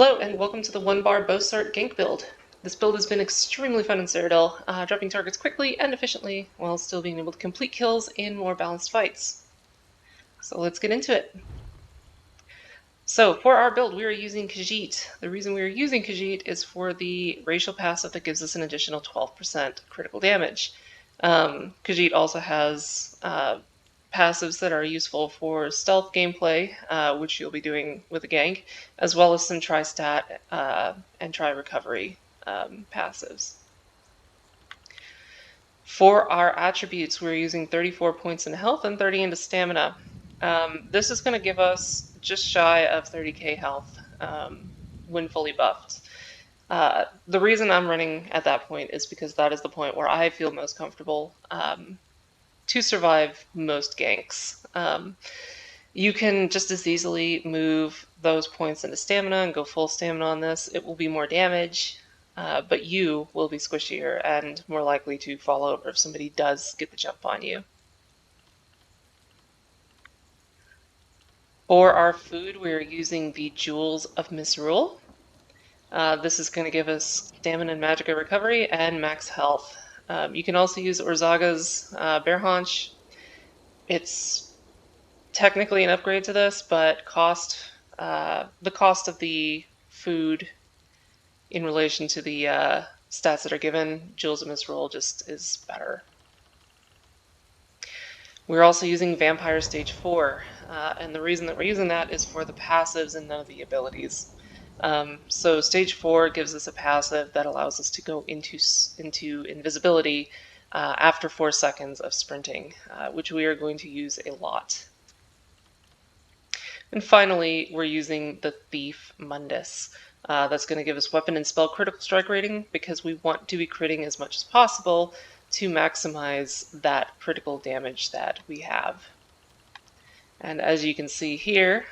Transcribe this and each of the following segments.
Hello and welcome to the 1-bar Bowsorc Gank build. This build has been extremely fun in Citadel, dropping targets quickly and efficiently while still being able to complete kills in more balanced fights. So let's get into it. So for our build we are using Khajiit. The reason we are using Khajiit is for the racial passive that gives us an additional 12% critical damage. Khajiit also has passives that are useful for stealth gameplay, which you'll be doing with a gank, as well as some tri-stat and tri-recovery passives. For our attributes, we're using 34 points in health and 30 into stamina. This is going to give us just shy of 30k health when fully buffed. The reason I'm running at that point is because that is the point where I feel most comfortable to survive most ganks. You can just as easily move those points into stamina and go full stamina on this. It will be more damage, but you will be squishier and more likely to fall over if somebody does get the jump on you. For our food, we're using the Jewels of Misrule. This is going to give us stamina and magicka recovery and max health. You can also use Orzaga's Bear Haunch. It's technically an upgrade to this, but the cost of the food in relation to the stats that are given, Jewels of Misrule just is better. We're also using Vampire Stage 4, and the reason that we're using that is for the passives and none of the abilities. So Stage 4 gives us a passive that allows us to go into invisibility after 4 seconds of sprinting, which we are going to use a lot. And finally, we're using the Thief Mundus. That's going to give us weapon and spell critical strike rating because we want to be critting as much as possible to maximize that critical damage that we have. And as you can see here,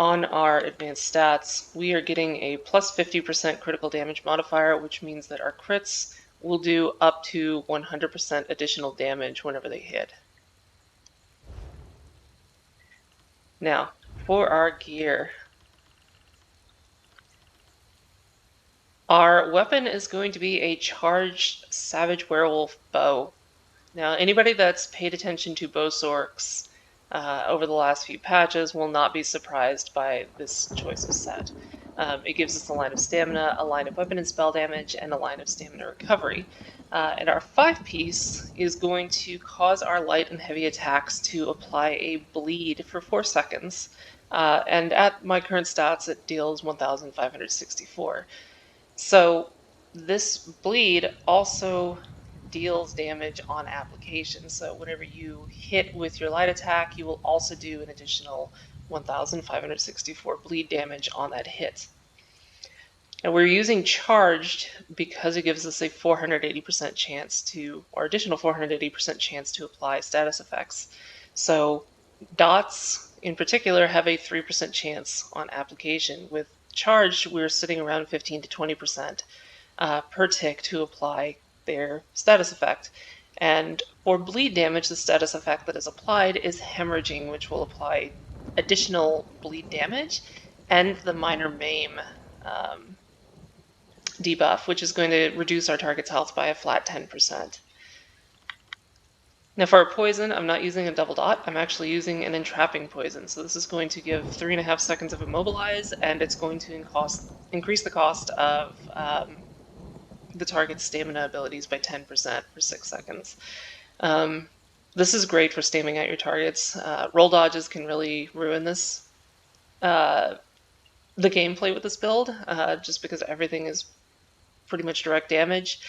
on our advanced stats, we are getting a plus 50% critical damage modifier, which means that our crits will do up to 100% additional damage whenever they hit. Now, for our gear, our weapon is going to be a charged Savage Werewolf bow. Now, anybody that's paid attention to Bowsorcs over the last few patches will not be surprised by this choice of set. It gives us a line of stamina, a line of weapon and spell damage, and a line of stamina recovery. And our 5-piece is going to cause our light and heavy attacks to apply a bleed for 4 seconds. And at my current stats, it deals 1,564. So this bleed also deals damage on application. So whenever you hit with your light attack, you will also do an additional 1,564 bleed damage on that hit. And we're using charged because it gives us a 480% chance to, or additional 480% chance to apply status effects. So dots in particular have a 3% chance on application. With charged, we're sitting around 15 to 20% per tick to apply their status effect. And for bleed damage, the status effect that is applied is hemorrhaging, which will apply additional bleed damage, and the minor maim debuff, which is going to reduce our target's health by a flat 10%. Now for our poison, I'm not using a double dot, I'm actually using an entrapping poison. So this is going to give 3.5 seconds of immobilize, and it's going to increase the cost of the target's stamina abilities by 10% for 6 seconds. This is great for stamming out your targets. Roll dodges can really ruin this, the gameplay with this build, just because everything is pretty much direct damage.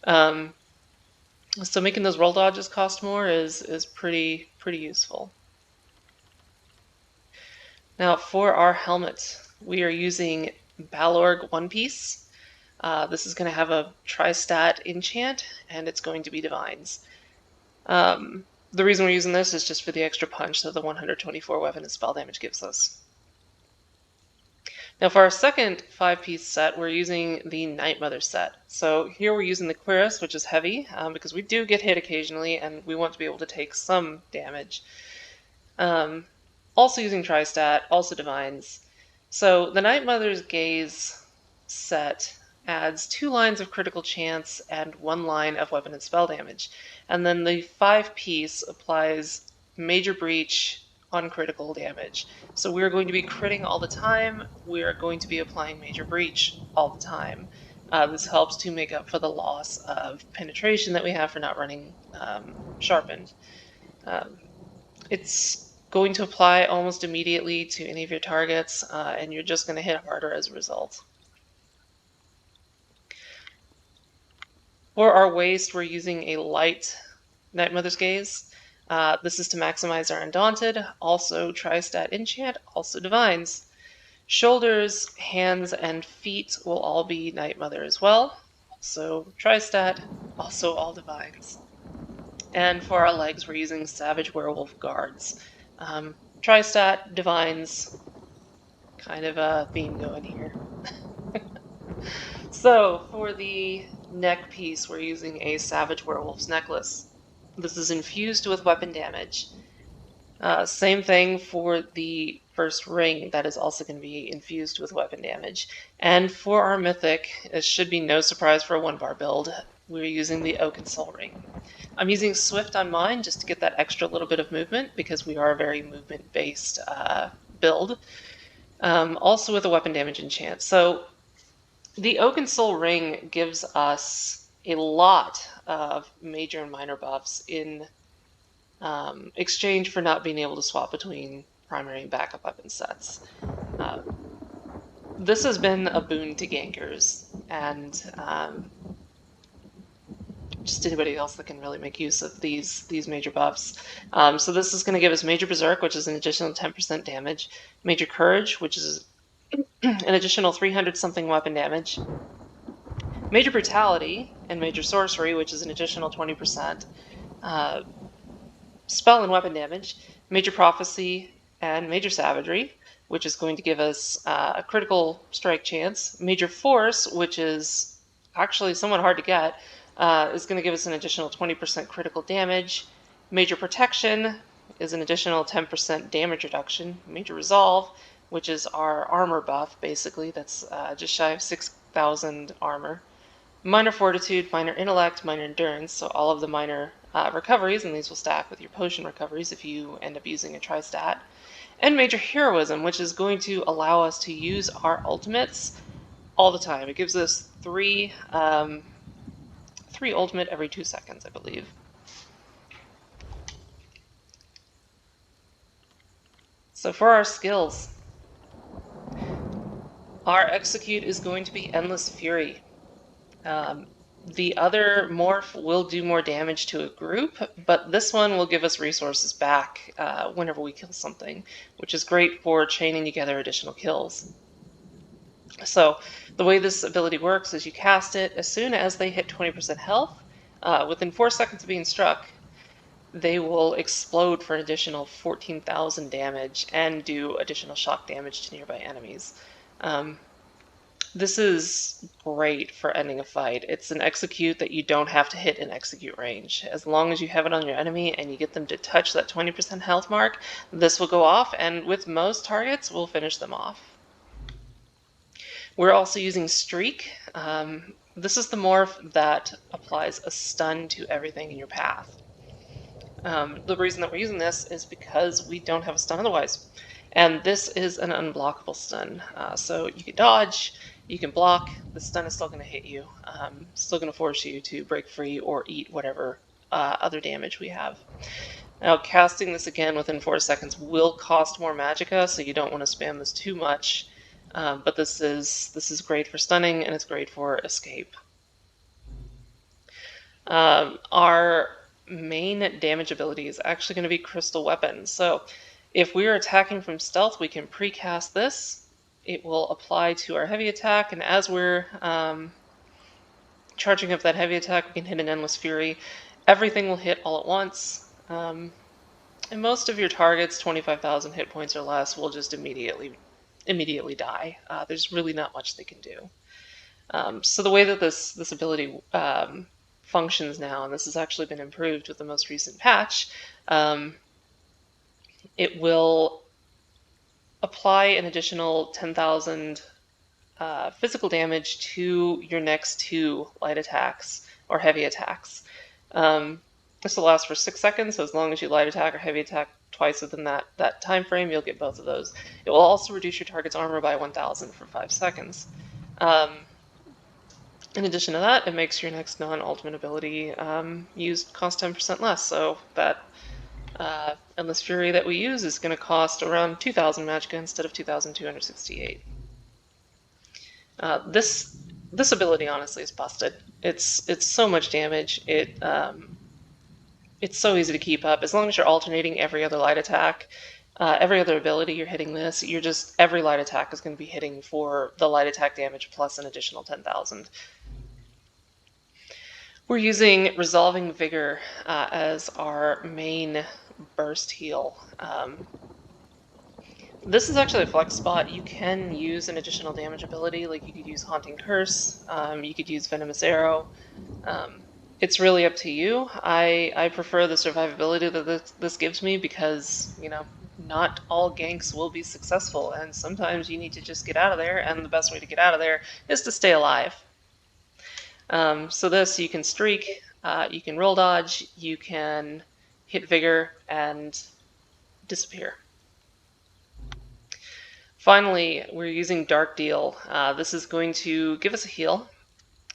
So making those roll dodges cost more is pretty useful. Now for our helmet, we are using Bowsorc 1-piece. This is going to have a tri-stat enchant, and it's going to be Divines. The reason we're using this is just for the extra punch that the 124 weapon and spell damage gives us. Now for our second 5-piece set, we're using the Night Mother set. So here we're using the Cuirass, which is heavy, because we do get hit occasionally, and we want to be able to take some damage. Also using Tri-Stat, also Divines. So the Night Mother's Gaze set adds 2 lines of critical chance and 1 line of weapon and spell damage. And then the 5-piece applies Major Breach on critical damage. So we're going to be critting all the time. We're going to be applying Major Breach all the time. This helps to make up for the loss of penetration that we have for not running Sharpened. It's going to apply almost immediately to any of your targets, and you're just going to hit harder as a result. For our waist, we're using a light Night Mother's Gaze. This is to maximize our Undaunted, also Tri-Stat Enchant, also Divines. Shoulders, hands, and feet will all be Night Mother as well, also Tri-Stat, also all Divines. And for our legs, we're using Savage Werewolf Guards. Tri-Stat, Divines, kind of a theme going here. So for the neck piece, we're using a Savage Werewolf's Necklace. This is infused with weapon damage. Same thing for the first ring, that is also going to be infused with weapon damage. And for our mythic, it should be no surprise for a 1-bar build, we're using the Oak and Soul ring. I'm using Swift on mine just to get that extra little bit of movement because we are a very movement-based build. Also with a weapon damage enchant. So the Oak and Soul ring gives us a lot of major and minor buffs in exchange for not being able to swap between primary and backup weapon sets. This has been a boon to gankers and just anybody else that can really make use of these major buffs. So this is going to give us Major Berserk, which is an additional 10% damage, Major Courage, which is an additional 300-something weapon damage, Major Brutality, and Major Sorcery, which is an additional 20%, spell and weapon damage, Major Prophecy, and Major Savagery, which is going to give us a critical strike chance, Major Force, which is actually somewhat hard to get, is going to give us an additional 20% critical damage, Major Protection is an additional 10% damage reduction, Major Resolve, which is our armor buff, basically, that's just shy of 6,000 armor, Minor Fortitude, Minor Intellect, Minor Endurance, so all of the minor recoveries, and these will stack with your potion recoveries if you end up using a Tri-Stat, and Major Heroism, which is going to allow us to use our ultimates all the time. It gives us 3 ultimate every 2 seconds, I believe. So for our skills, our Execute is going to be Endless Fury. The other morph will do more damage to a group, but this one will give us resources back whenever we kill something, which is great for chaining together additional kills. So the way this ability works is you cast it as soon as they hit 20% health. Within 4 seconds of being struck, they will explode for an additional 14,000 damage and do additional shock damage to nearby enemies. This is great for ending a fight. It's an Execute that you don't have to hit in Execute range. As long as you have it on your enemy and you get them to touch that 20% health mark, this will go off, and with most targets, we'll finish them off. We're also using Streak. This is the morph that applies a stun to everything in your path. The reason that we're using this is because we don't have a stun otherwise. And this is an unblockable stun. So you can dodge, you can block, the stun is still going to hit you. Still going to force you to break free or eat whatever other damage we have. Now, casting this again within 4 seconds will cost more magicka, so you don't want to spam this too much. But this is great for stunning, and it's great for escape. Our main damage ability is actually going to be Crystal Weapons. So if we are attacking from stealth, we can precast this. It will apply to our heavy attack, and as we're charging up that heavy attack, we can hit an Endless Fury. Everything will hit all at once. And most of your targets, 25,000 hit points or less, will just immediately die. There's really not much they can do. So the way that this ability functions now, and this has actually been improved with the most recent patch, it will apply an additional 10,000 physical damage to your next 2 light attacks or heavy attacks. This will last for 6 seconds, so as long as you light attack or heavy attack twice within that time frame, you'll get both of those. It will also reduce your target's armor by 1,000 for 5 seconds. In addition to that, it makes your next non-ultimate ability used cost 10% less, so that Endless Fury that we use is going to cost around 2,000 magicka instead of 2,268. This ability honestly is busted. It's so much damage. It's so easy to keep up as long as you're alternating every other light attack. Every other ability you're hitting this, every light attack is going to be hitting for the light attack damage plus an additional 10,000. We're using Resolving Vigor as our main burst heal. This is actually a flex spot. You can use an additional damage ability, like you could use Haunting Curse, you could use Venomous Arrow. It's really up to you. I prefer the survivability that this gives me because, you know, not all ganks will be successful, and sometimes you need to just get out of there, and the best way to get out of there is to stay alive. So this, you can streak, you can roll dodge, you can hit Vigor, and disappear. Finally, we're using Dark Deal. This is going to give us a heal,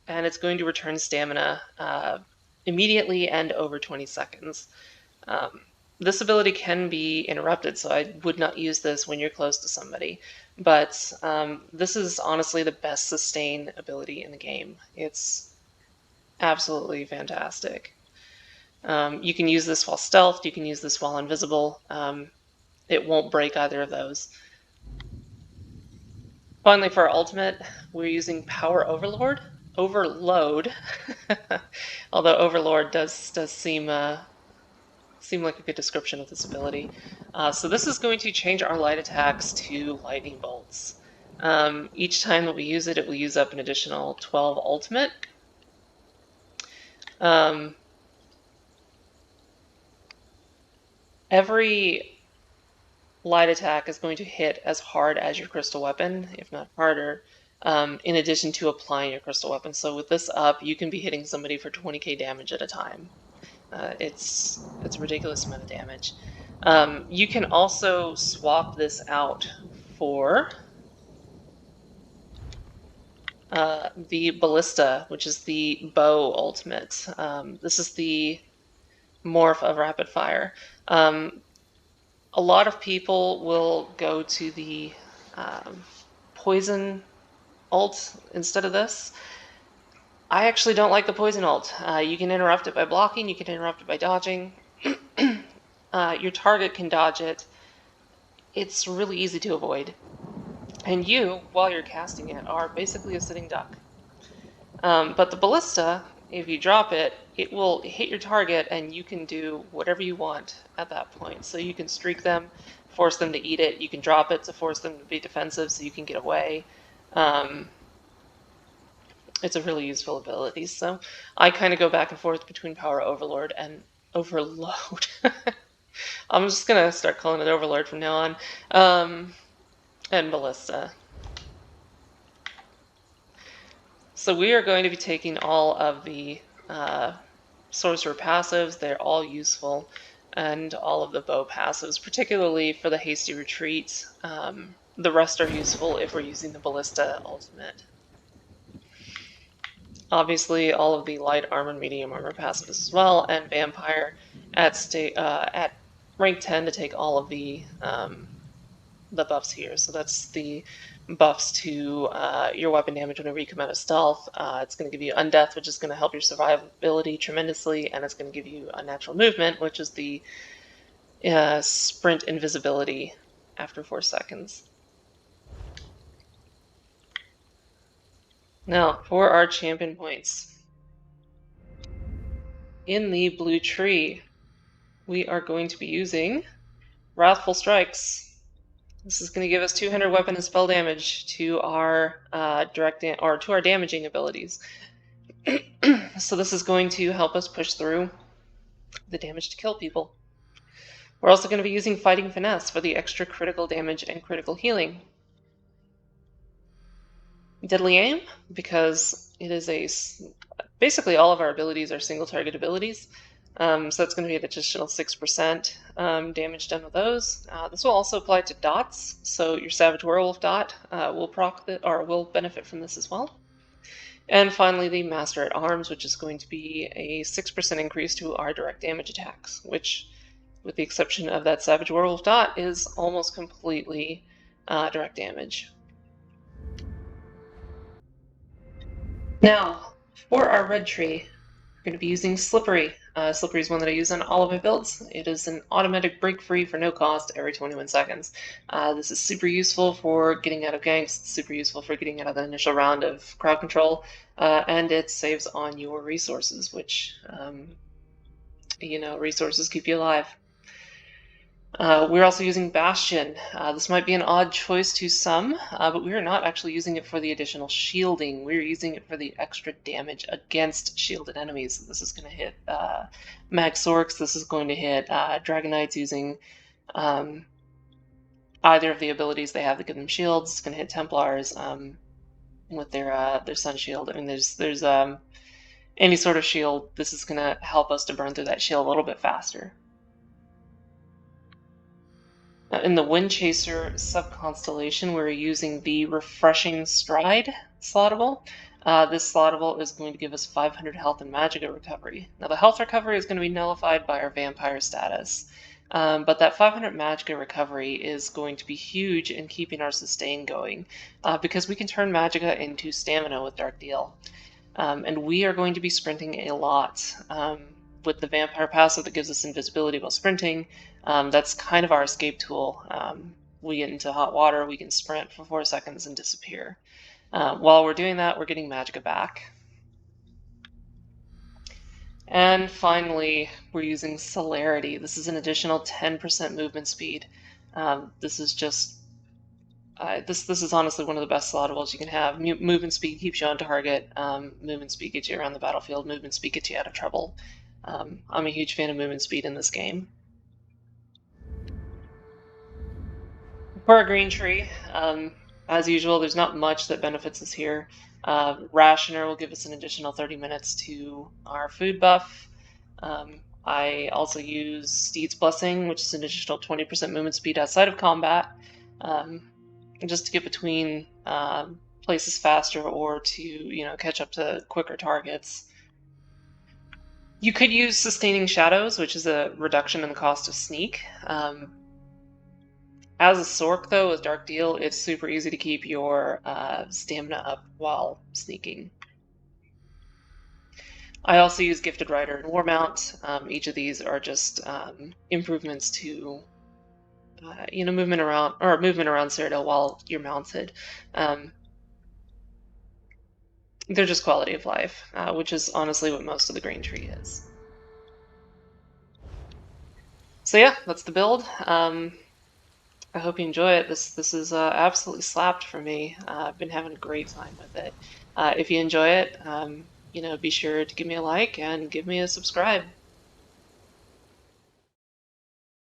and it's going to return stamina immediately and over 20 seconds. This ability can be interrupted, so I would not use this when you're close to somebody. But this is honestly the best sustain ability in the game. It's absolutely fantastic. You can use this while stealthed, you can use this while invisible. It won't break either of those. Finally, for our ultimate, we're using Power Overload. Although Overlord does seem like a good description of this ability. So this is going to change our light attacks to lightning bolts. Each time that we use it, it will use up an additional 12 ultimate. Every light attack is going to hit as hard as your crystal weapon, if not harder, in addition to applying your crystal weapon. So with this up, you can be hitting somebody for 20k damage at a time. It's a ridiculous amount of damage. You can also swap this out for the Ballista, which is the bow ultimate. This is the morph of rapid fire. A lot of people will go to the poison ult instead of this. I actually don't like the poison ult. You can interrupt it by blocking, you can interrupt it by dodging. Your target can dodge it. It's really easy to avoid. And you, while you're casting it, are basically a sitting duck. But the Ballista, if you drop it, it will hit your target and you can do whatever you want at that point. So you can streak them, force them to eat it. You can drop it to force them to be defensive so you can get away. It's a really useful ability. So I kind of go back and forth between Power Overlord and Overload. I'm just going to start calling it Overlord from now on. And Ballista. So we are going to be taking all of the Sorcerer passives. They're all useful, and all of the bow passives, particularly for the Hasty Retreat. The rest are useful if we're using the Ballista ultimate. Obviously, all of the light armor and medium armor passives as well, and Vampire at rank 10 to take all of the buffs here. So that's the buffs to your weapon damage whenever you come out of stealth. It's going to give you Undeath, which is going to help your survivability tremendously, and it's going to give you Unnatural Movement, which is the sprint invisibility after 4 seconds. Now, for our champion points. In the blue tree, we are going to be using Wrathful Strikes. This is going to give us 200 weapon and spell damage to our to our damaging abilities. So this is going to help us push through the damage to kill people. We're also going to be using Fighting Finesse for the extra critical damage and critical healing. Deadly Aim, because it is basically all of our abilities are single target abilities. So that's going to be an additional 6% damage done with those. This will also apply to dots, so your Savage Werewolf dot will benefit from this as well. And finally, the Master at Arms, which is going to be a 6% increase to our direct damage attacks, which, with the exception of that Savage Werewolf dot, is almost completely direct damage. Now, for our red tree, we're going to be using Slippery. Slippery is one that I use on all of my builds. It is an automatic break free for no cost every 21 seconds. This is super useful for getting out of ganks, it's super useful for getting out of the initial round of crowd control, and it saves on your resources, which, resources keep you alive. We're also using Bastion. This might be an odd choice to some, but we are not actually using it for the additional shielding. We're using it for the extra damage against shielded enemies. This is going to hit Magsorcs. This is going to hit Dragonites using either of the abilities they have that give them shields. It's going to hit Templars with their Sun Shield. I mean, there's any sort of shield. This is going to help us to burn through that shield a little bit faster. In the Windchaser sub-constellation, we're using the Refreshing Stride Slottable. This Slottable is going to give us 500 health and Magicka recovery. Now, the health recovery is going to be nullified by our Vampire status, but that 500 Magicka recovery is going to be huge in keeping our sustain going, because we can turn Magicka into stamina with Dark Deal. And we are going to be sprinting a lot. With the Vampire passive that gives us invisibility while sprinting, that's kind of our escape tool. We get into hot water, we can sprint for 4 seconds and disappear. While we're doing that, we're getting Magicka back. And finally, we're using Celerity. This is an additional 10% movement speed. This is just this is honestly one of the best slottables you can have. Movement speed keeps you on target. Movement speed gets you around the battlefield. Movement speed gets you out of trouble. I'm a huge fan of movement speed in this game. For a green tree, as usual, there's not much that benefits us here. Rationer will give us an additional 30 minutes to our food buff. I also use Steed's Blessing, which is an additional 20% movement speed outside of combat, just to get between places faster or to catch up to quicker targets. You could use Sustaining Shadows, which is a reduction in the cost of sneak. As a Sorc, though, with Dark Deal, it's super easy to keep your stamina up while sneaking. I also use Gifted Rider and Warmount. Each of these are just improvements to movement around Cyrodiil while you're mounted. They're just quality of life, which is honestly what most of the green tree is. So yeah, that's the build. I hope you enjoy it. This is absolutely slapped for me. I've been having a great time with it. If you enjoy it, be sure to give me a like and give me a subscribe.